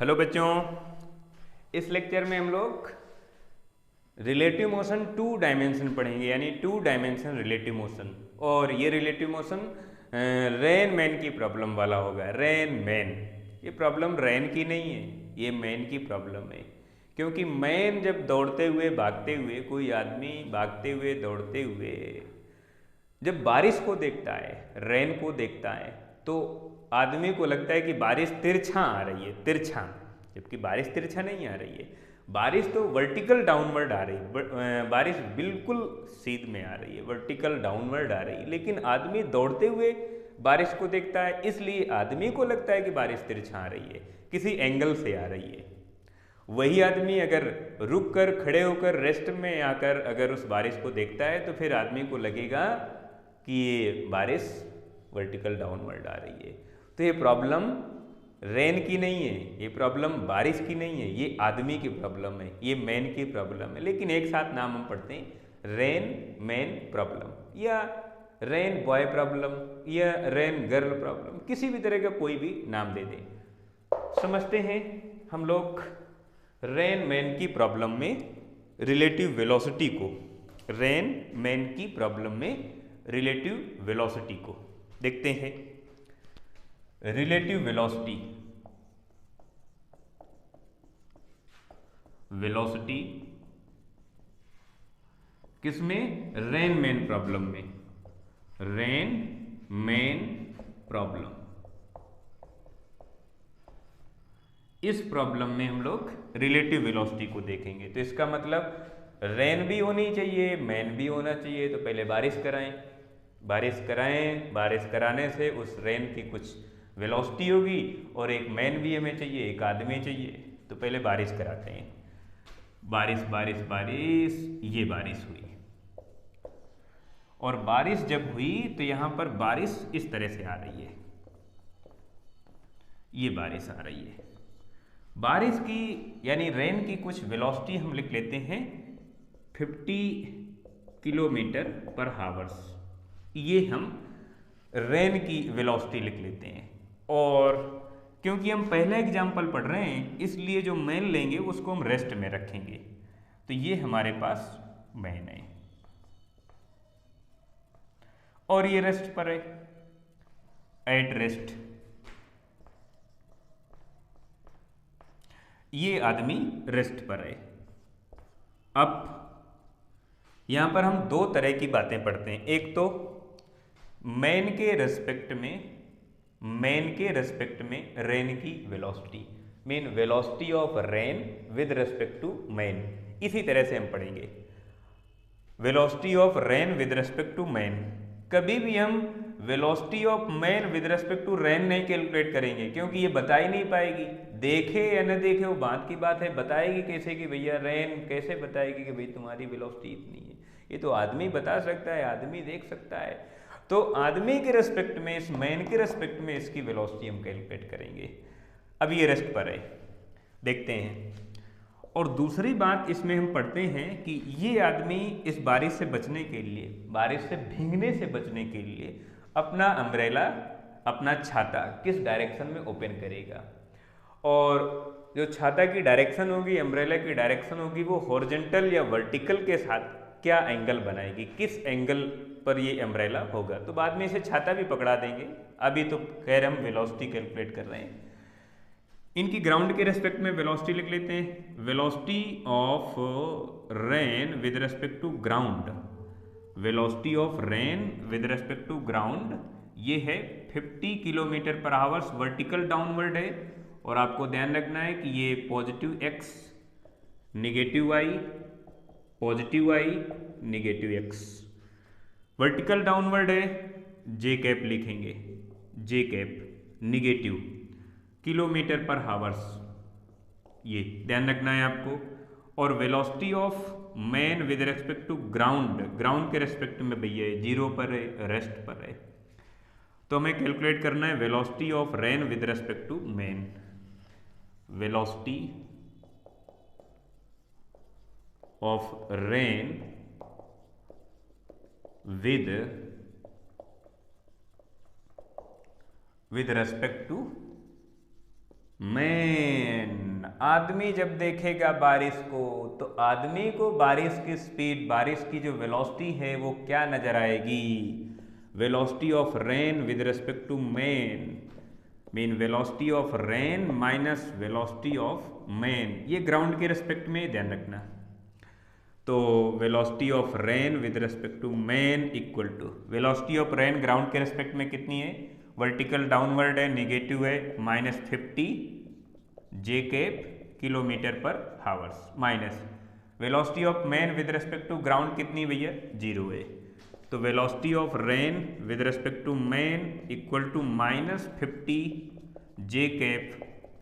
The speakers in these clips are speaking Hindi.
हेलो बच्चों, इस लेक्चर में हम लोग रिलेटिव मोशन टू डायमेंशन पढ़ेंगे, यानी टू डायमेंशन रिलेटिव मोशन। और ये रिलेटिव मोशन रेन मैन की प्रॉब्लम वाला होगा। रेन मैन, ये प्रॉब्लम रेन की नहीं है, ये मैन की प्रॉब्लम है। क्योंकि मैन जब दौड़ते हुए भागते हुए, कोई आदमी भागते हुए दौड़ते हुए जब बारिश को देखता है, रेन को देखता है, तो आदमी को लगता है कि बारिश तिरछा आ रही है, तिरछा। जबकि बारिश तिरछा नहीं आ रही है, बारिश तो वर्टिकल डाउनवर्ड आ रही है, बारिश बिल्कुल सीध में आ रही है, वर्टिकल डाउनवर्ड आ रही है। लेकिन आदमी दौड़ते हुए बारिश को देखता है, इसलिए आदमी को लगता है कि बारिश तिरछा आ रही है, किसी एंगल से आ रही है। वही आदमी अगर रुक कर, खड़े होकर, रेस्ट में आकर अगर उस बारिश को देखता है, तो फिर आदमी को लगेगा कि ये बारिश वर्टिकल डाउनवर्ड आ रही है। तो ये प्रॉब्लम रेन की नहीं है, ये प्रॉब्लम बारिश की नहीं है, ये आदमी की प्रॉब्लम है, ये मैन की प्रॉब्लम है। लेकिन एक साथ नाम हम पढ़ते हैं, रेन मैन प्रॉब्लम, या रेन बॉय प्रॉब्लम, या रेन गर्ल प्रॉब्लम, किसी भी तरह का कोई भी नाम दे दें। समझते हैं हम लोग रेन मैन की प्रॉब्लम में रिलेटिव वेलोसिटी को, रेन मैन की प्रॉब्लम में रिलेटिव वेलोसिटी को देखते हैं। रिलेटिव वेलोसिटी, वेलोसिटी किसमें? रेन मैन प्रॉब्लम में, रेन मैन प्रॉब्लम। इस प्रॉब्लम में हम लोग रिलेटिव वेलोसिटी को देखेंगे। तो इसका मतलब रेन भी होनी चाहिए, मैन भी होना चाहिए। तो पहले बारिश कराएं, बारिश कराएं, बारिश कराने से उस रेन की कुछ वेलोसिटी होगी, और एक मैन भी हमें चाहिए, एक आदमी चाहिए। तो पहले बारिश कराते हैं। बारिश बारिश बारिश, ये बारिश हुई, और बारिश जब हुई तो यहां पर बारिश इस तरह से आ रही है, ये बारिश आ रही है। बारिश की यानी रेन की कुछ वेलोसिटी हम लिख लेते हैं 50 किलोमीटर पर हावर्स। ये हम रेन की वेलोसिटी लिख लेते हैं। और क्योंकि हम पहला एग्जाम्पल पढ़ रहे हैं, इसलिए जो मैन लेंगे उसको हम रेस्ट में रखेंगे। तो ये हमारे पास मैन है, और ये रेस्ट पर है, एट रेस्ट। ये आदमी रेस्ट पर है। अब यहां पर हम दो तरह की बातें पढ़ते हैं। एक तो मैन के रेस्पेक्ट में, मैन के रेस्पेक्ट में रेन की velocity, mean velocity of rain with respect to man. इसी तरह से हम पढ़ेंगे, velocity of rain with respect to man. कभी भी हम velocity of man with respect to rain नहीं कैलकुलेट करेंगे, क्योंकि ये बता ही नहीं पाएगी। देखे या न देखे वो बात की बात है, बताएगी कैसे कि भैया रेन कैसे बताएगी कि भाई तुम्हारी वेलोसिटी इतनी है? ये तो आदमी बता सकता है, आदमी देख सकता है। तो आदमी के रेस्पेक्ट में, इस मैन के रेस्पेक्ट में इसकी वेलोसिटी हम कैलकुलेट करेंगे। अब ये रेस्ट पर है, देखते हैं। और दूसरी बात इसमें हम पढ़ते हैं कि ये आदमी इस बारिश से बचने के लिए, बारिश से भीगने से बचने के लिए अपना अम्ब्रेला, अपना छाता किस डायरेक्शन में ओपन करेगा। और जो छाता की डायरेक्शन होगी, अम्ब्रेला की डायरेक्शन होगी, वो हॉरिजॉन्टल या वर्टिकल के साथ क्या एंगल बनाएगी, किस एंगल पर ये अम्ब्रेला होगा। तो बाद में इसे छाता भी पकड़ा देंगे, अभी तो खैर हम वेलोसिटी कैलकुलेट कर रहे हैं। इनकी ग्राउंड के रेस्पेक्ट में वेलोसिटी लिख लेते हैं, velocity of rain with respect to ground, velocity of rain with respect to ground ये है 50 kilometre per hours, vertical downward है। और आपको ध्यान रखना है कि ये positive X, negative Y, positive Y, negative X, vertical downward है। जे कैप लिखेंगे, J cap negative, kilometre per hours, ये ध्यान रखना है आपको। और velocity of man with respect to ground, ground के रेस्पेक्ट में भैया जीरो पर है, रेस्ट पर है। तो हमें कैलकुलेट करना है velocity of rain with respect to man, velocity of rain with respect to man. आदमी जब देखेगा बारिश को तो आदमी को बारिश की स्पीड, बारिश की जो वेलोसिटी है वो क्या नजर आएगी? Velocity of rain with respect to man velocity of rain minus velocity of man, ये ग्राउंड के रिस्पेक्ट में ध्यान रखना। तो velocity of rain with respect to man equal to velocity of rain ground के रिस्पेक्ट में कितनी है? वर्टिकल डाउनवर्ड है, निगेटिव है, -50 J cap kilometre per hours, minus velocity of man with respect to ground कितनी भैया? 0 है। तो velocity of rain with respect to man equal to -50 J cap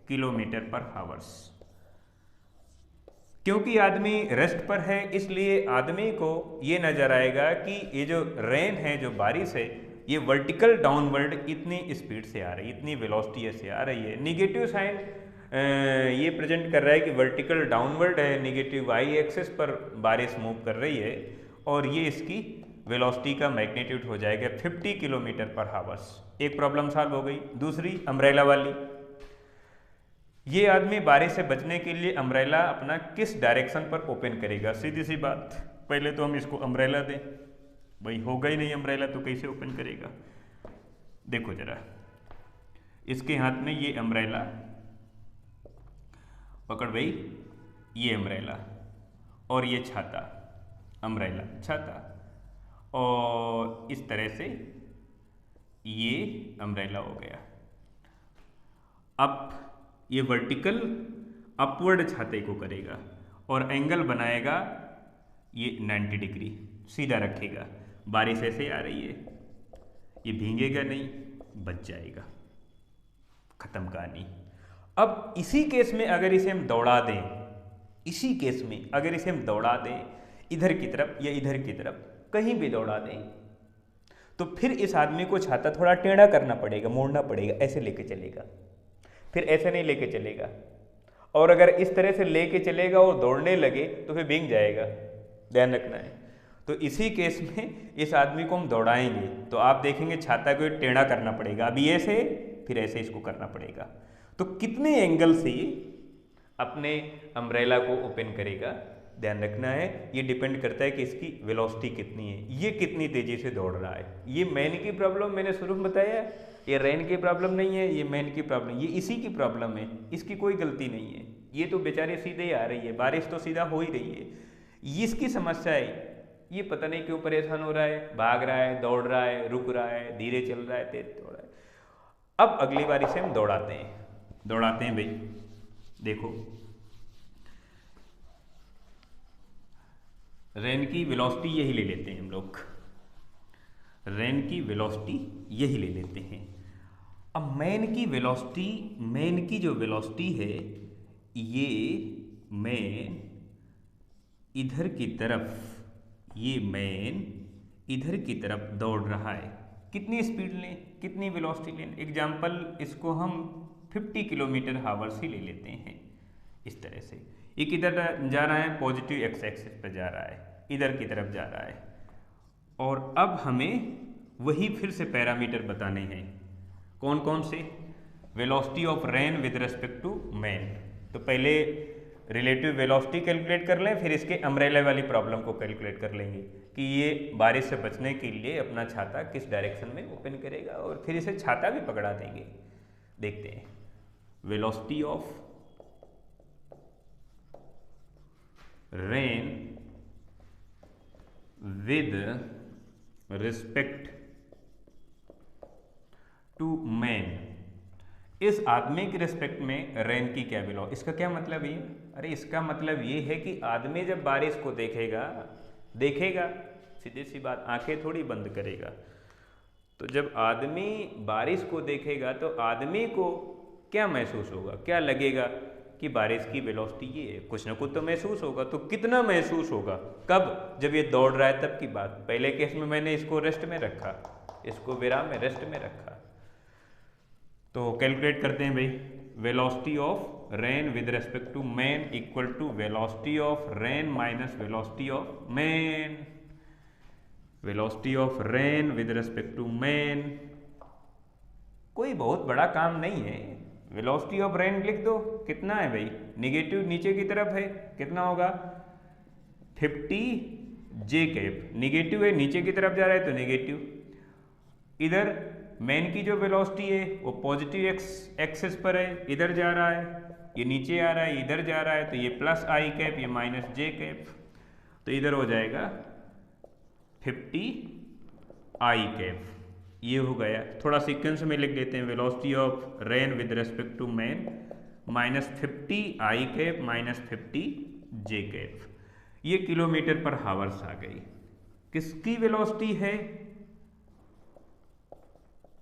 kilometre per hours. क्योंकि आदमी रेस्ट पर है इसलिए आदमी को ये नजर आएगा कि ये जो रेन है, जो बारिश है, ये वर्टिकल डाउनवर्ड इतनी स्पीड से आ रही है, इतनी वेलोसिटी से आ रही है। निगेटिव साइन ये प्रेजेंट कर रहा है कि वर्टिकल डाउनवर्ड है, निगेटिव y एक्सिस पर बारिश मूव कर रही है और ये इसकी वेलोसिटी का मैग्नीट्यूड हो जाएगा 50 किलोमीटर पर हावर्स। एक प्रॉब्लम सॉल्व हो गई। दूसरी अम्ब्रेला वाली, ये आदमी बारिश से बचने के लिए अम्ब्रेला अपना किस डायरेक्शन पर ओपन करेगा? सीधी सी बात, पहले तो हम इसको अम्ब्रेला दें, भाई होगा ही नहीं अम्ब्रेला तो कैसे ओपन करेगा? देखो जरा, इसके हाथ में ये अम्ब्रेला पकड़ भाई, ये अम्ब्रेला और ये छाता, अम्ब्रेला छाता, और इस तरह से ये अम्ब्रेला हो गया। अब ये वर्टिकल अपवर्ड छाते को करेगा और एंगल बनाएगा ये 90 डिग्री, सीधा रखेगा। बारिश ऐसे आ रही है, ये भीगेगा नहीं, बच जाएगा, खत्म कहानी। अब इसी केस में अगर इसे हम दौड़ा दें, इसी केस में अगर इसे हम दौड़ा दें इधर की तरफ या इधर की तरफ, कहीं भी दौड़ा दें, तो फिर इस आदमी को छाता थोड़ा टेढ़ा करना पड़ेगा, मोड़ना पड़ेगा, ऐसे लेके चलेगा, फिर ऐसे नहीं लेके चलेगा। और अगर इस तरह से लेके चलेगा और दौड़ने लगे तो फिर भीग जाएगा, ध्यान रखना है। तो इसी केस में इस आदमी को हम दौड़ाएंगे तो आप देखेंगे छाता को टेढ़ा करना पड़ेगा, अभी ऐसे फिर ऐसे इसको करना पड़ेगा। तो कितने एंगल से अपने अम्ब्रेला को ओपन करेगा, ध्यान रखना है। ये डिपेंड करता है कि इसकी वेलोसिटी कितनी है, ये कितनी तेजी से दौड़ रहा है। ये मैन की प्रॉब्लम मैंने शुरू में बताया, ये रेन की प्रॉब्लम नहीं है, ये मैन की प्रॉब्लम, ये इसी की प्रॉब्लम है, इसकी कोई गलती नहीं है। ये तो बेचारे सीधे ही आ रही है, बारिश तो सीधा हो ही रही है, ये इसकी समस्या है। ये पता नहीं क्यों परेशान हो रहा है, भाग रहा है, दौड़ रहा है, रुक रहा है, धीरे चल रहा है, तेज दौड़ रहा है। अब अगली बार इसे हम दौड़ाते हैं भाई। देखो, रेन की वेलोसिटी यही ले लेते हैं हम लोग, रेन की वेलोसिटी यही ले लेते हैं। अब मैन की वेलोसिटी, मैन की जो वेलोसिटी है, ये मैन इधर की तरफ, ये मैन इधर की तरफ दौड़ रहा है। कितनी स्पीड लें, कितनी वेलोसिटी लें? एग्जाम्पल, इसको हम 50 किलोमीटर हावर्स ही ले लेते हैं। इस तरह से ये किधर जा रहा है? पॉजिटिव एक्स एक्सिस पर जा रहा है, इधर की तरफ जा रहा है। और अब हमें वही फिर से पैरामीटर बताने हैं। कौन कौन से? Velocity of rain with respect to man. तो पहले रिलेटिव वेलोसिटी कैलकुलेट कर लें, फिर इसके अम्ब्रेला वाली प्रॉब्लम को कैलकुलेट कर लेंगे कि ये बारिश से बचने के लिए अपना छाता किस डायरेक्शन में ओपन करेगा, और फिर इसे छाता भी पकड़ा देंगे। देखते हैं, velocity of rain with respect to man, इस आदमी के रिस्पेक्ट में रेन की क्या वेलोसिटी, इसका क्या मतलब है? अरे इसका मतलब ये है कि आदमी जब बारिश को देखेगा, सीधी सी बात, आंखें थोड़ी बंद करेगा। तो जब आदमी बारिश को देखेगा तो आदमी को क्या महसूस होगा, क्या लगेगा कि बारिश की वेलोसिटी ये है, कुछ ना कुछ तो महसूस होगा। तो कितना महसूस होगा, कब? जब ये दौड़ रहा है तब की बात। पहले केस में मैंने इसको रेस्ट में रखा, इसको विराम में रेस्ट में रखा। तो कैलकुलेट करते हैं भाई, velocity of rain with respect to man equal to velocity of rain minus velocity of man. Velocity of rain with respect to man, कोई बहुत बड़ा काम नहीं है, वेलोसिटी ऑफ रेन लिख दो, कितना है भाई, निगेटिव नीचे की तरफ है, कितना होगा 50 जे कैप, निगेटिव है नीचे की तरफ जा रहा है तो निगेटिव। इधर मैन की जो वेलोसिटी है वो पॉजिटिव एक्सेस पर है, इधर जा रहा है, ये नीचे आ रहा है, इधर जा रहा है, तो ये प्लस आई कैप, ये माइनस जे कैप, तो इधर हो जाएगा 50 आई कैप। ये हो गया, थोड़ा सीक्वेंस में लिख देते हैं, velocity of rain with respect to man minus 50 I cap minus 50 J cap. ये किलोमीटर पर हावर्स आ गई। किसकी वेलोसिटी है,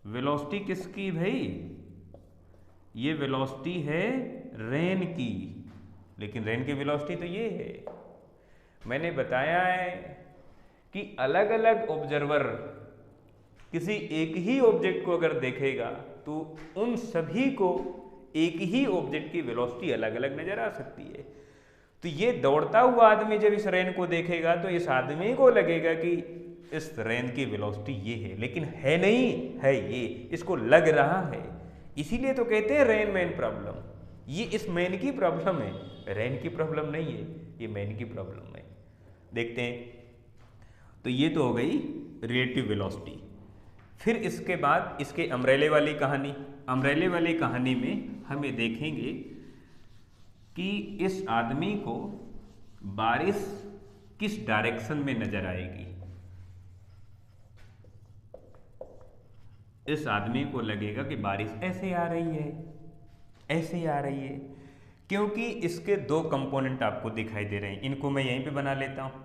वेलोसिटी किसकी भाई, ये वेलोसिटी है रेन की, लेकिन रेन की वेलोसिटी तो ये है। मैंने बताया है कि अलग अलग ऑब्जर्वर किसी एक ही ऑब्जेक्ट को अगर देखेगा तो उन सभी को एक ही ऑब्जेक्ट की वेलोसिटी अलग अलग नजर आ सकती है। तो ये दौड़ता हुआ आदमी जब इस रेन को देखेगा तो इस आदमी को लगेगा कि इस रेन की वेलोसिटी ये है, लेकिन है नहीं, है ये, इसको लग रहा है। इसीलिए तो कहते हैं रेन मैन प्रॉब्लम। ये इस मैन की प्रॉब्लम है, रेन की प्रॉब्लम नहीं है, ये मैन की प्रॉब्लम है। देखते हैं, तो ये तो हो गई रिलेटिव वेलोसिटी। फिर इसके बाद इसके अम्ब्रेले वाली कहानी, अम्ब्रेले वाली कहानी में हम ये देखेंगे कि इस आदमी को बारिश किस डायरेक्शन में नजर आएगी। इस आदमी को लगेगा कि बारिश ऐसे आ रही है, ऐसे आ रही है, क्योंकि इसके दो कंपोनेंट आपको दिखाई दे रहे हैं। इनको मैं यहीं पे बना लेता हूं,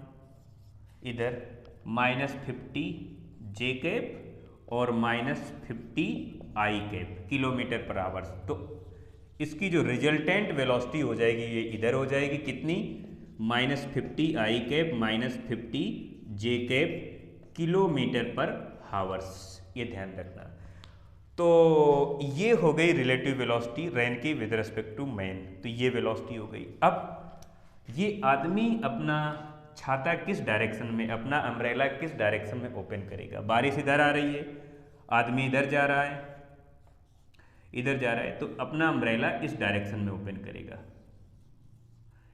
इधर -50 जे कैप और -50 I cap kilometre per hours. तो इसकी जो रिजल्टेंट वेलोसिटी हो जाएगी ये इधर हो जाएगी, कितनी, -50 I cap -50 J cap kilometre per hours. ये ध्यान रखना। तो ये हो गई रिलेटिव वेलोसिटी रेन की विद रिस्पेक्ट टू मैन, तो ये वेलोसिटी हो गई। अब ये आदमी अपना छाता किस डायरेक्शन में, अपना अम्ब्रेला किस डायरेक्शन में ओपन करेगा। बारिश इधर आ रही है, आदमी इधर जा रहा है, इधर जा रहा है, तो अपना अम्ब्रेला इस डायरेक्शन में ओपन करेगा,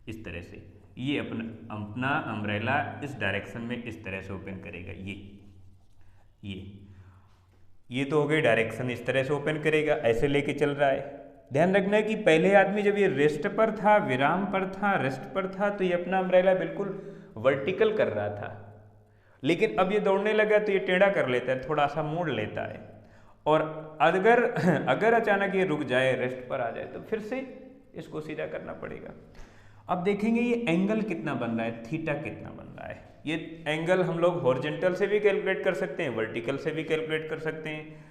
इस तरह से। ये अपना अम्ब्रेला इस डायरेक्शन में इस तरह से ओपन करेगा। ये तो हो गई डायरेक्शन, इस तरह से ओपन करेगा, ऐसे लेके चल रहा है। ध्यान रखना है कि पहले आदमी जब ये रेस्ट पर था, विराम पर था, रेस्ट पर था, तो ये अपना अम्ब्रेला बिल्कुल वर्टिकल कर रहा था, लेकिन अब ये दौड़ने लगा तो ये टेढ़ा कर लेता है, थोड़ा सा मोड़ लेता है। और अगर अचानक ये रुक जाए, रेस्ट पर आ जाए, तो फिर से इसको सीधा करना पड़ेगा। अब देखेंगे ये एंगल कितना बन रहा है, थीटा कितना बन रहा है। ये एंगल हम लोग हॉरिजॉन्टल से भी कैलकुलेट कर सकते हैं, वर्टिकल से भी कैलकुलेट कर सकते हैं।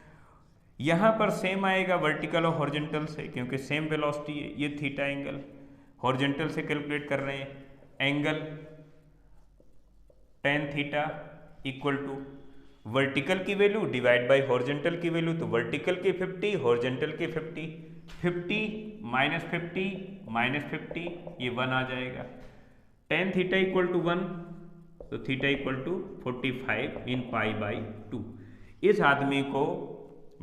यहाँ पर सेम आएगा वर्टिकल और हॉरिजॉन्टल से, क्योंकि सेम वेलोसिटी है। ये थीटा एंगल हॉरिजॉन्टल से कैलकुलेट कर रहे हैं, angle tan theta equal to vertical की वैल्यू डिवाइड बाय हॉरिजॉन्टल की वैल्यू, तो वर्टिकल की 50 हॉरिजॉन्टल की 50, 50 -50 ये 1 आ जाएगा। tan थीटा इक्वल टू 1, तो थीटा इक्वल टू 45 इन π/2। इस आदमी को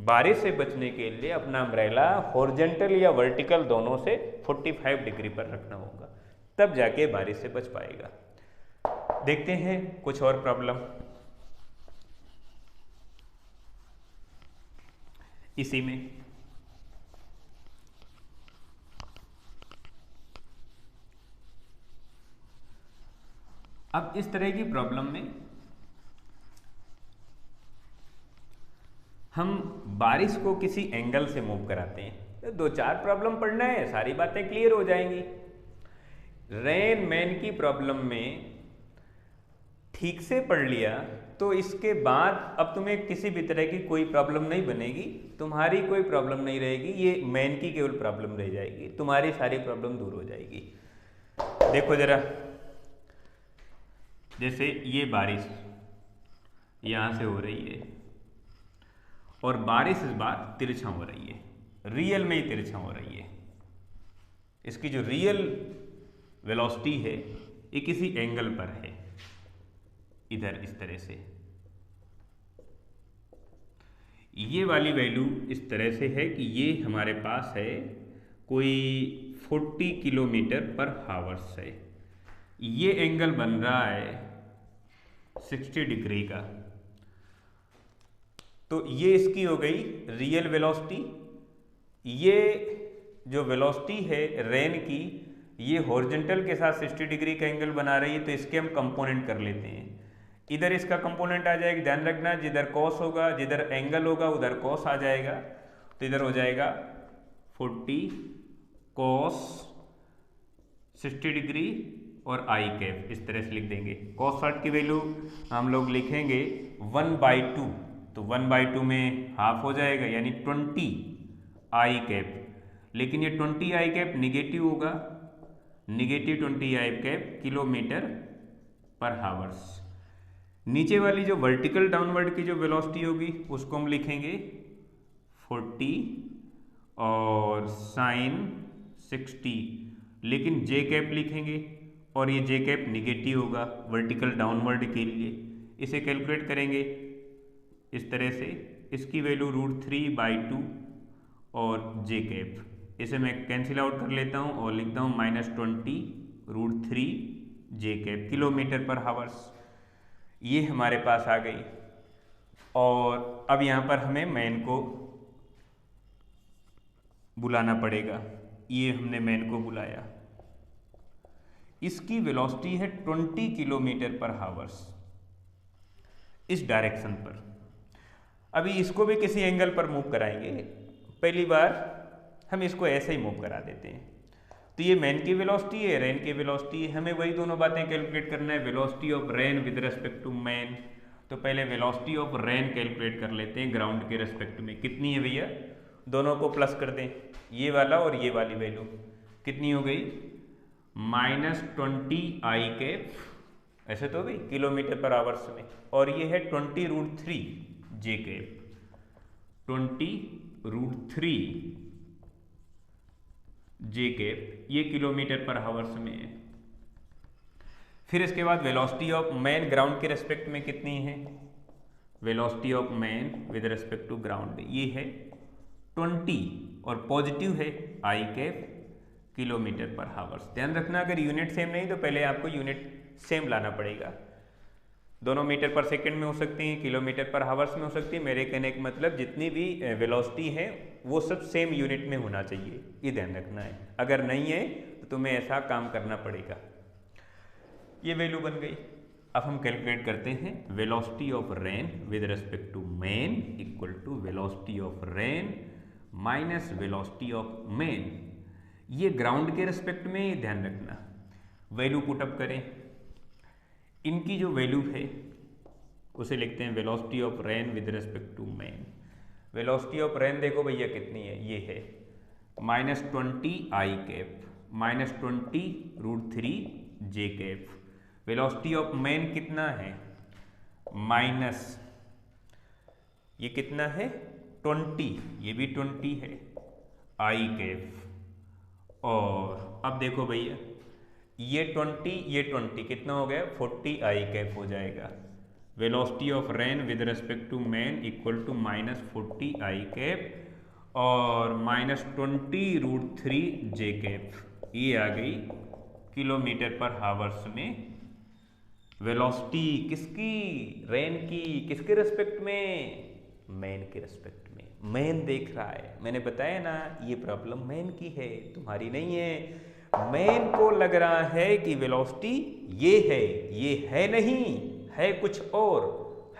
बारिश से बचने के लिए अपना अम्ब्रेला हॉरिजॉन्टल या वर्टिकल दोनों से 45 डिग्री पर रखना होगा, तब जाके बारिश से बच पाएगा। देखते हैं कुछ और प्रॉब्लम इसी में। अब इस तरह की प्रॉब्लम में हम बारिश को किसी एंगल से मूव कराते हैं। तो 2-4 प्रॉब्लम पढ़ना है, सारी बातें क्लियर हो जाएंगी। रेन मैन की प्रॉब्लम में ठीक से पढ़ लिया तो इसके बाद अब तुम्हें किसी भी तरह की कोई प्रॉब्लम नहीं बनेगी, तुम्हारी कोई प्रॉब्लम नहीं रहेगी, ये मैन की केवल प्रॉब्लम रह जाएगी, तुम्हारी सारी प्रॉब्लम दूर हो जाएगी। देखो जरा, जैसे ये बारिश यहां से हो रही है और बारिश इस बार तिरछा हो रही है, रियल में ही तिरछा हो रही है। इसकी जो रियल वेलोसिटी है ये किसी एंगल पर है, इधर इस तरह से। ये वाली वैल्यू इस तरह से है कि ये हमारे पास है कोई 40 किलोमीटर पर हावर्स है। ये एंगल बन रहा है 60 डिग्री का। तो ये इसकी हो गई रियल वेलोसिटी। ये जो वेलोसिटी है रेन की, ये हॉरिजॉन्टल के साथ 60 डिग्री का एंगल बना रही है, तो इसके हम कंपोनेंट कर लेते हैं। इधर इसका कंपोनेंट आ जाएगा, ध्यान रखना, जिधर कॉस होगा, जिधर एंगल होगा उधर कॉस आ जाएगा। तो इधर हो जाएगा 40 कॉस 60 डिग्री और आई कैप, इस तरह से लिख देंगे। कॉस 60 की वैल्यू हम लोग लिखेंगे 1/2, तो 1/2 में हाफ हो जाएगा यानी 20 आई कैप। लेकिन ये 20 आई कैप निगेटिव होगा, negative 20 I cap kilometre per hours. नीचे वाली जो वर्टिकल डाउनवर्ड की जो वेलोसिटी होगी उसको हम लिखेंगे 40 और साइन 60, लेकिन जे कैप लिखेंगे और ये जे कैप निगेटिव होगा वर्टिकल डाउनवर्ड के लिए। इसे कैलकुलेट करेंगे इस तरह से, इसकी वैल्यू √3/2 और जे कैप, इसे मैं कैंसिल आउट कर लेता हूँ और लिखता हूँ -20 √3 J cap kilometre per hours. ये हमारे पास आ गई। और अब यहाँ पर हमें मैन को बुलाना पड़ेगा। ये हमने मैन को बुलाया, इसकी वेलोसिटी है 20 किलोमीटर पर हावर्स इस डायरेक्शन पर। अभी इसको भी किसी एंगल पर मूव कराएंगे। पहली बार हम इसको ऐसे ही मूव करा देते हैं। तो ये मैन की वेलोसिटी है, रेन की वेलोसिटी है, हमें वही दोनों बातें कैलकुलेट करना है। Velocity of rain with respect to man, तो पहले वेलोसिटी ऑफ रेन कैलकुलेट कर लेते हैं ग्राउंड के रिस्पेक्ट में। कितनी है भैया, दोनों को प्लस कर दें, ये वाला और ये वाली वैल्यू कितनी हो गई -20 आई कैप, ऐसे तो भाई किलोमीटर पर आवर्स में, और ये है 20 √3 जे कैप, 20 √3 जे कैप, ये किलोमीटर पर हावर्स में है। फिर इसके बाद वेलोसिटी ऑफ मैन ग्राउंड के रेस्पेक्ट में कितनी है, velocity of man with respect to ground ये है 20 और पॉजिटिव है I cap kilometre per hours. ध्यान रखना अगर यूनिट सेम नहीं तो पहले आपको यूनिट सेम लाना पड़ेगा। दोनों मीटर पर सेकंड में हो सकती हैं, किलोमीटर पर हावर्स में हो सकती है। मेरे कहने का मतलब जितनी भी वेलोसिटी है वो सब सेम यूनिट में होना चाहिए, ये ध्यान रखना है। अगर नहीं है तो तुम्हें ऐसा काम करना पड़ेगा। ये वैल्यू बन गई। अब हम कैलकुलेट करते हैं velocity of rain with respect to man equal to velocity of rain minus velocity of man. ये ग्राउंड के रिस्पेक्ट में ध्यान रखना। वैल्यू पुटअप करें, इनकी जो वैल्यू है उसे लिखते हैं velocity of rain with respect to man. Velocity of rain देखो भैया कितनी है, ये है -20 I cap -20 √3 J cap. Velocity of man कितना है माइनस, ये कितना है 20, ये भी 20 है आई कैप। और अब देखो भैया ये 20 कितना हो गया 40 आई कैप हो जाएगा। Velocity of rain with respect to man equal to -40 I cap और -20 √3 जे कैप, ये आ गई किलोमीटर पर हावर्स में वेलोसिटी किसकी, रेन की। किसके रिस्पेक्ट में, मैन के रिस्पेक्ट में। मैन देख रहा है, मैंने बताया ना ये प्रॉब्लम मैन की है, तुम्हारी नहीं है। मैन को लग रहा है कि वेलोसिटी ये है नहीं, है कुछ और,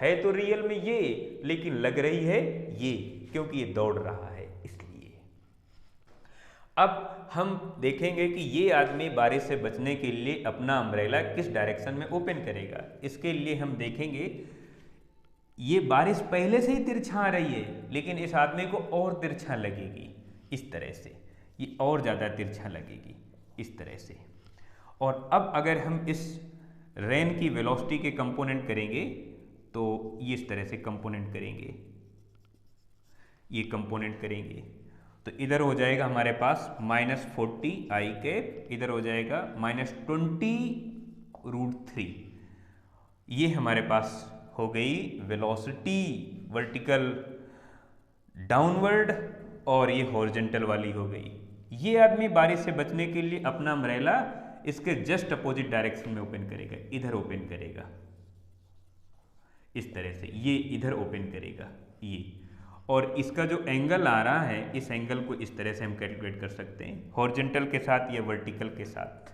है तो रियल में ये, लेकिन लग रही है ये, क्योंकि ये दौड़ रहा है इसलिए। अब हम देखेंगे कि ये आदमी बारिश से बचने के लिए अपना अम्ब्रेला किस डायरेक्शन में ओपन करेगा। इसके लिए हम देखेंगे ये बारिश पहले से ही तिरछा आ रही है, लेकिन इस आदमी को और तिरछा लगेगी इस तरह से, ये और ज़्यादा तिरछा लगेगी इस तरह से। और अब अगर हम इस रेन की वेलोसिटी के कंपोनेंट करेंगे तो ये इस तरह से कंपोनेंट करेंगे, ये कंपोनेंट करेंगे तो इधर हो जाएगा हमारे पास -40 आई कैप, इधर हो जाएगा -20 √3। ये हमारे पास हो गई वेलोसिटी वर्टिकल डाउनवर्ड और ये हॉरिजॉन्टल वाली हो गई। ये आदमी बारिश से बचने के लिए अपना अम्ब्रेला इसके जस्ट अपोजिट डायरेक्शन में ओपन करेगा, इधर ओपन करेगा, इस तरह से ये इधर ओपन करेगा ये, और इसका जो एंगल आ रहा है इस एंगल को इस तरह से हम कैलकुलेट कर सकते हैं, हॉरिजॉन्टल के साथ या वर्टिकल के साथ।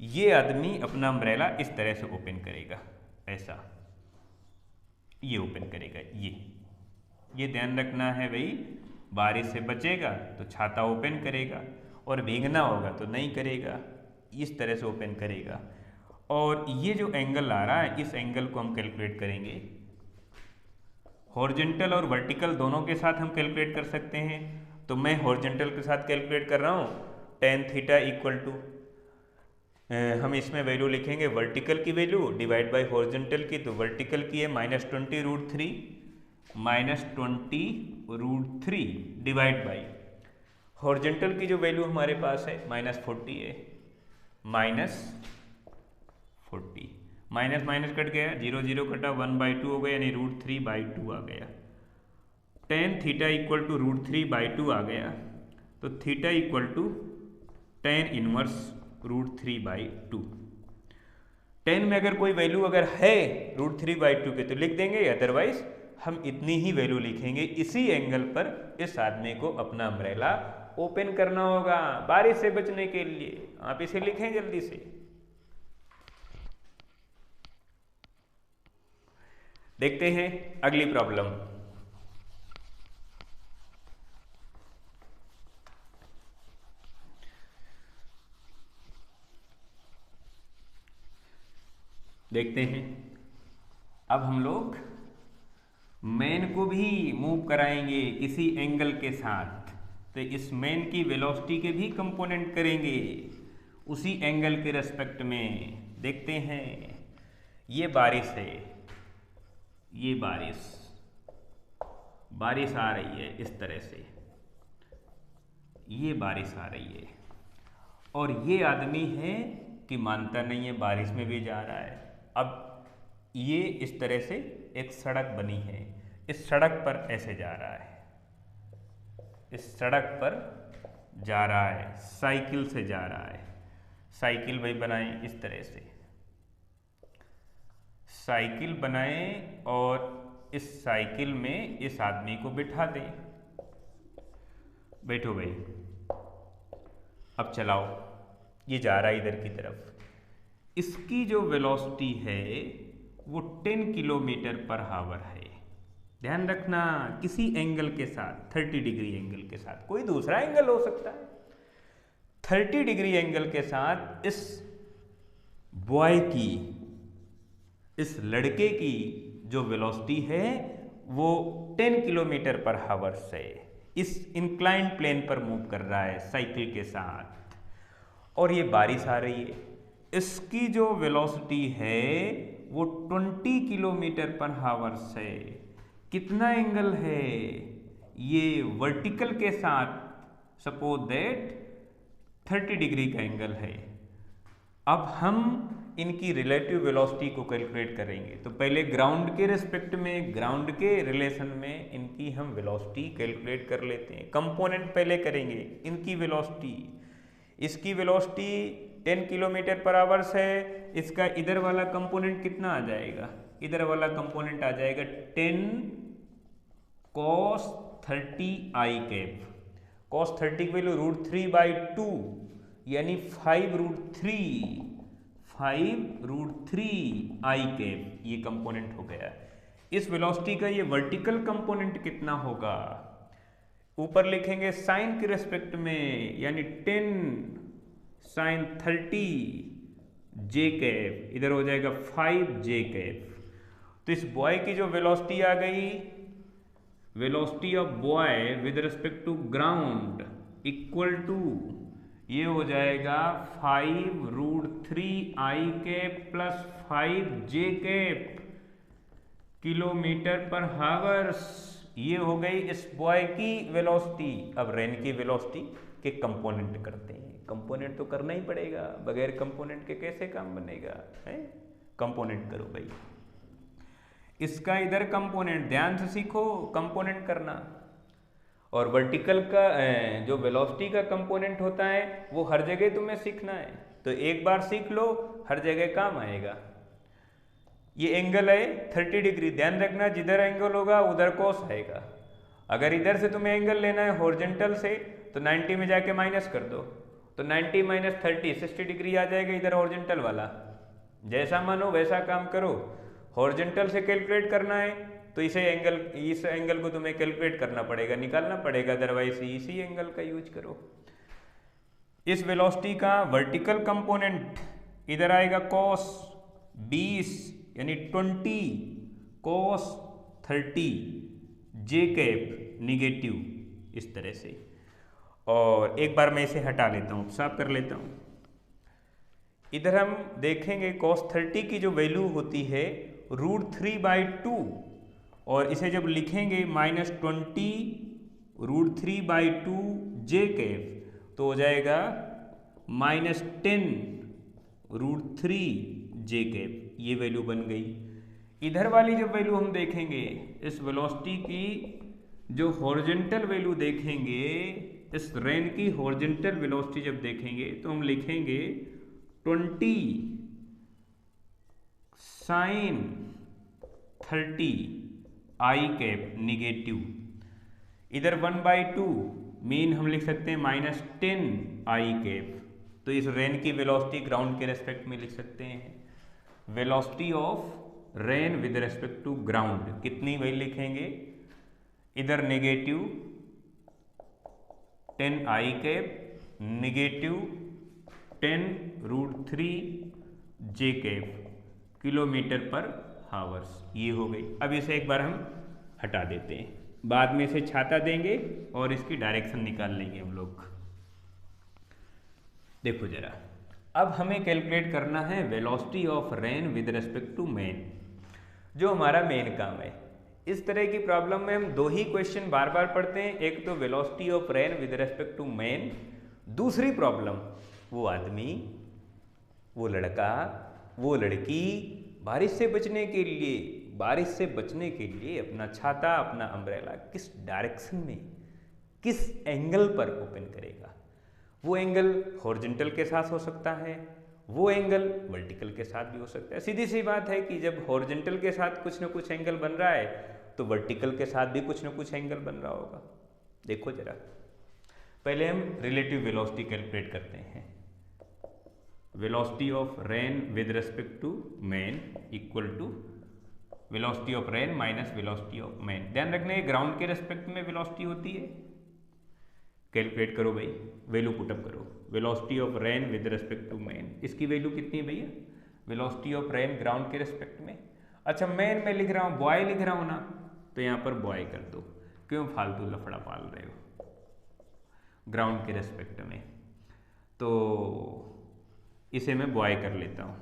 ये आदमी अपना अम्ब्रेला इस तरह से ओपन करेगा, ऐसा ये ओपन करेगा, ये ध्यान रखना है भाई, बारिश से बचेगा तो छाता ओपन करेगा, और भीगना होगा तो नहीं करेगा, इस तरह से ओपन करेगा। और ये जो एंगल आ रहा है इस एंगल को हम कैलकुलेट करेंगे, हॉरिजॉन्टल और वर्टिकल दोनों के साथ हम कैलकुलेट कर सकते हैं। तो मैं हॉरिजॉन्टल के साथ कैलकुलेट कर रहा हूँ, tan थीटा इक्वल टू, हम इसमें वैल्यू लिखेंगे वर्टिकल की वैल्यू डिवाइड बाय हॉरिजॉन्टल की, तो वर्टिकल की है -20√3 -20√3 डिवाइड बाई हॉरिजॉन्टल की जो वैल्यू हमारे पास है -40 है, -40 माइनस माइनस कट गया, 0 0 कटा, 1/2 हो गया, यानी √3/2 आ गया। tan थीटा इक्वल टू √3/2 आ गया, तो theta equal to tan inverse √3/2। tan में अगर कोई वैल्यू अगर है √3/2 के तो लिख देंगे, अदरवाइज हम इतनी ही वैल्यू लिखेंगे। इसी एंगल पर इस आदमी को अपना अम्ब्रेला ओपन करना होगा बारिश से बचने के लिए। आप इसे लिखें जल्दी से। देखते हैं अगली प्रॉब्लम। देखते हैं अब हम लोग मैन को भी मूव कराएंगे किसी एंगल के साथ, तो इस मैन की वेलोसिटी के भी कंपोनेंट करेंगे उसी एंगल के रेस्पेक्ट में। देखते हैं, ये बारिश है, ये बारिश आ रही है इस तरह से, ये बारिश आ रही है, और ये आदमी है कि मानता नहीं है, बारिश में भी जा रहा है। अब ये इस तरह से एक सड़क बनी है, इस सड़क पर ऐसे जा रहा है, इस सड़क पर जा रहा है, साइकिल से जा रहा है। साइकिल भाई बनाएं इस तरह से, साइकिल बनाएं और इस साइकिल में इस आदमी को बिठा दें। बैठो भाई, अब चलाओ, ये जा रहा है इधर की तरफ। इसकी जो वेलोसिटी है वो 10 किलोमीटर पर हावर है। ध्यान रखना, किसी एंगल के साथ, 30 डिग्री एंगल के साथ, कोई दूसरा एंगल हो सकता है, 30 डिग्री एंगल के साथ इस बॉय की, इस लड़के की जो वेलोसिटी है वो 10 किलोमीटर पर हावर से इस इंक्लाइंड प्लेन पर मूव कर रहा है साइकिल के साथ, और ये बारिश आ रही है। इसकी जो वेलोसिटी है वो 20 किलोमीटर पर हावर से, कितना एंगल है ये वर्टिकल के साथ, सपोज दैट 30 डिग्री का एंगल है। अब हम इनकी रिलेटिव वेलोसिटी को कैलकुलेट करेंगे, तो पहले ग्राउंड के रिस्पेक्ट में, ग्राउंड के रिलेशन में इनकी हम वेलोसिटी कैलकुलेट कर लेते हैं। कंपोनेंट पहले करेंगे, इनकी वेलोसिटी, इसकी वेलोसिटी 10 किलोमीटर पर आवर्स है, इसका इधर वाला कंपोनेंट कितना आ जाएगा, इधर वाला कंपोनेंट आ जाएगा 10 cos 30 i कैप। cos 30 की वैल्यू √3/2 यानी 5√3 i कैप, ये कंपोनेंट हो गया। इस वेलोसिटी का ये वर्टिकल कंपोनेंट कितना होगा, ऊपर लिखेंगे साइन के रेस्पेक्ट में, यानी 10 sin 30 j कैप, इधर हो जाएगा 5 j कैप। तो इस बॉय की जो वेलोसिटी आ गई, velocity of boy with respect to ground equal to, ये हो जाएगा 5√3 i cap plus 5 j cap kilometre per hours. ये हो गई इस बॉय की वेलोसिटी। अब रेन की वेलोसिटी के कंपोनेंट करते हैं। कंपोनेंट तो करना ही पड़ेगा, बगैर कंपोनेंट के कैसे काम बनेगा, है? कंपोनेंट करो भाई। इसका इधर कंपोनेंट, ध्यान से सीखो कंपोनेंट करना। और वर्टिकल का जो वेलोसिटी का कंपोनेंट होता है वो हर जगह तुम्हें सीखना है, तो एक बार सीख लो, हर जगह काम आएगा। ये एंगल है 30 डिग्री, ध्यान रखना जिधर एंगल होगा उधर कोस आएगा। अगर इधर से तुम्हें एंगल लेना है हॉरिजॉन्टल से तो 90 में जाके माइनस कर दो, तो 90 माइनस 30 60 डिग्री आ जाएगा इधर हॉरिजॉन्टल वाला। जैसा मानो वैसा काम करो। हॉरिजॉन्टल से कैलकुलेट करना है तो इस एंगल को तुम्हें कैलकुलेट करना पड़ेगा, निकालना पड़ेगा, अदरवाइज इसी एंगल का यूज करो। इस वेलोसिटी का वर्टिकल कंपोनेंट इधर आएगा cos 20 यानी 20 cos 30 जे कैप निगेटिव, इस तरह से। और एक बार मैं इसे हटा लेता हूँ, साफ कर लेता हूँ। इधर हम देखेंगे cos 30 की जो वैल्यू होती है √3/2, और इसे जब लिखेंगे -20 √3/2 जे कैप तो हो जाएगा -10 √3 जे कैप, ये वैल्यू बन गई। इधर वाली जब वैल्यू हम देखेंगे, इस वेलोसिटी की जो हॉरिजॉन्टल वैल्यू देखेंगे, इस रेन की हॉरिजॉन्टल वेलोसिटी जब देखेंगे तो हम लिखेंगे 20 sin 30 आई कैप निगेटिव। इधर 1/2 मीन हम लिख सकते हैं -10 आई कैप। तो इस रेन की वेलोसिटी ग्राउंड के रेस्पेक्ट में लिख सकते हैं। Velocity of rain with respect to ground कितनी वही लिखेंगे, इधर negative 10 I cap negative 10 √3 J cap kilometre per hours, ये हो गई। अब इसे एक बार हम हटा देते हैं, बाद में इसे छाता देंगे और इसकी डायरेक्शन निकाल लेंगे हम लोग। देखो जरा, अब हमें कैलकुलेट करना है velocity of rain with respect to man, जो हमारा मेन काम है। इस तरह की प्रॉब्लम में हम दो ही क्वेश्चन बार बार पढ़ते हैं, एक तो velocity of rain with respect to man, दूसरी प्रॉब्लम वो आदमी, वो लड़का, वो लड़की बारिश से बचने के लिए अपना छाता, अपना अम्ब्रेला किस डायरेक्शन में, किस एंगल पर ओपन करेगा। वो एंगल हॉरिजॉन्टल के साथ हो सकता है, वो एंगल वर्टिकल के साथ भी हो सकता है। सीधी सी बात है कि जब हॉरिजॉन्टल के साथ कुछ ना कुछ एंगल बन रहा है तो वर्टिकल के साथ भी कुछ ना कुछ एंगल बन रहा होगा। देखो जरा, पहले हम रिलेटिव वेलोसिटी कैलकुलेट करते हैं। Velocity of rain with respect to man equal to velocity of rain minus velocity of man. ध्यान रखना ये ग्राउंड के रेस्पेक्ट में वेलोसिटी होती है। कैलकुलेट करो भाई, वैल्यू पुटअप करो। Velocity of rain with respect to man, इसकी वैल्यू कितनी है भैया, वेलोसिटी ऑफ रेन ग्राउंड के रेस्पेक्ट में। अच्छा, मेन में लिख रहा हूँ, बॉय लिख रहा हूँ ना, तो यहाँ पर बॉय कर दो, क्यों फालतू लफड़ा पाल रहे हो ग्राउंड के रेस्पेक्ट में। तो इसे मैं बॉय कर लेता हूँ।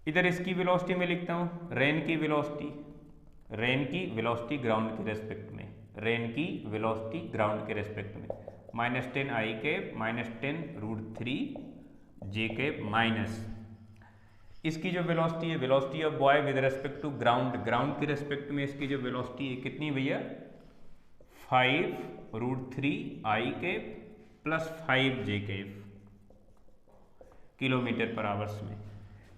इधर इसकी वेलोसिटी में लिखता हूँ रेन की वेलोसिटी ग्राउंड के रेस्पेक्ट में, रेन की वेलोसिटी ग्राउंड के रेस्पेक्ट में -10 I cap -10 √3 J cap minus इसकी जो वेलोसिटी है, velocity of boy with respect to ground, ground के रेस्पेक्ट में इसकी जो वेलोसिटी है कितनी भैया, 5 √3 I cap plus 5 J cap kilometre per hours में।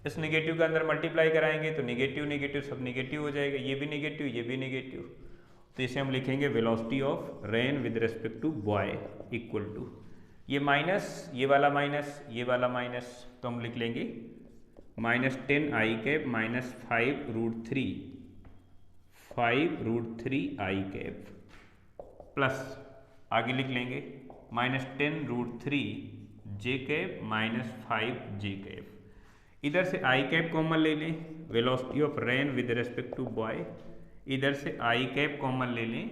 इस नेगेटिव के अंदर मल्टीप्लाई कराएंगे तो नेगेटिव नेगेटिव सब नेगेटिव हो जाएगा, ये भी नेगेटिव ये भी नेगेटिव। तो इसे हम लिखेंगे velocity of rain with respect to boy equal to, ये माइनस, ये वाला माइनस, ये वाला माइनस, तो हम लिख लेंगे -10 I cap -5 √3 I cap plus आगे लिख लेंगे -10 √3 जे कैप -5 जे कैप। इधर से आई कैप कॉमन ले लें, velocity of rain with respect to boy, इधर से आई कैप कॉमन ले लें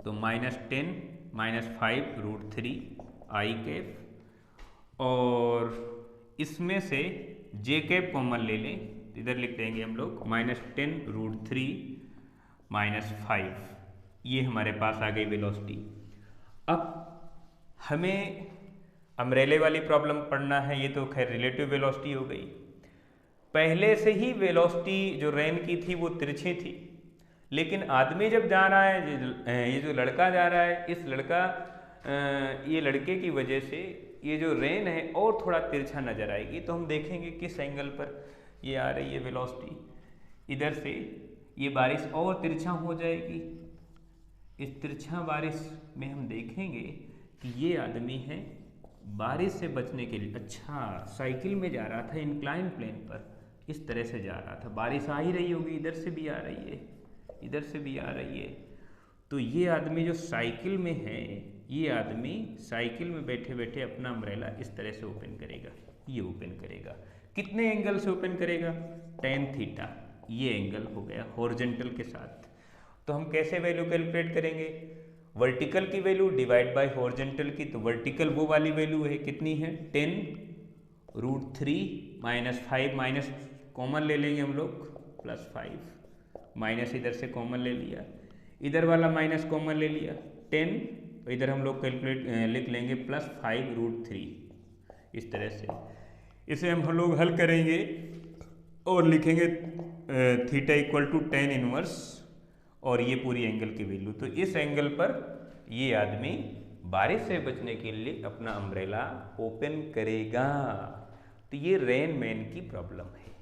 तो -10 -5 √3 आई कैप, और इसमें से जे कैप कॉमन ले लें, इधर लिख देंगे हम लोग -10 √3 -5, ये हमारे पास आ गई वेलोसिटी। अब हमें अम्ब्रेले वाली प्रॉब्लम पढ़ना है, ये तो खैर रिलेटिव वेलोसिटी हो गई। पहले से ही वेलोसिटी जो रेन की थी वो तिरछी थी, लेकिन आदमी जब जा रहा है, ये जो लड़का जा रहा है, इस ये लड़के की वजह से ये जो रेन है और थोड़ा तिरछा नजर आएगी। तो हम देखेंगे किस एंगल पर ये आ रही है वेलोसिटी, इधर से ये बारिश और तिरछा हो जाएगी। इस तिरछा बारिश में हम देखेंगे कि ये आदमी है बारिश से बचने के लिए, अच्छा साइकिल में जा रहा था इंक्लाइन प्लेन पर, इस तरह से जा रहा था, बारिश आ ही रही होगी, इधर से भी आ रही है, इधर से भी आ रही है। तो ये आदमी जो साइकिल में है, ये आदमी साइकिल में बैठे बैठे अपना अम्ब्रेला इस तरह से ओपन करेगा, ये ओपन करेगा। कितने एंगल से ओपन करेगा? tan थीटा, ये एंगल हो गया हॉरिजॉन्टल के साथ। तो हम कैसे वैल्यू कैलकुलेट करेंगे? वर्टिकल की वैल्यू डिवाइड बाय हॉरिजॉन्टल की। तो वर्टिकल वो वाली वैल्यू है, कितनी है? 10√3 -5, माइनस कॉमन ले लेंगे हम लोग, +5, माइनस इधर से कॉमन ले लिया, इधर वाला माइनस कॉमन ले लिया, 10, तो इधर हम लोग लिख लेंगे +5√3, इस तरह से। इसे हम लोग हल करेंगे और लिखेंगे theta equal to tan inverse और ये पूरी एंगल की वैल्यू। तो इस एंगल पर ये आदमी बारिश से बचने के लिए अपना अम्ब्रेला ओपन करेगा। तो ये रेन मैन की प्रॉब्लम है।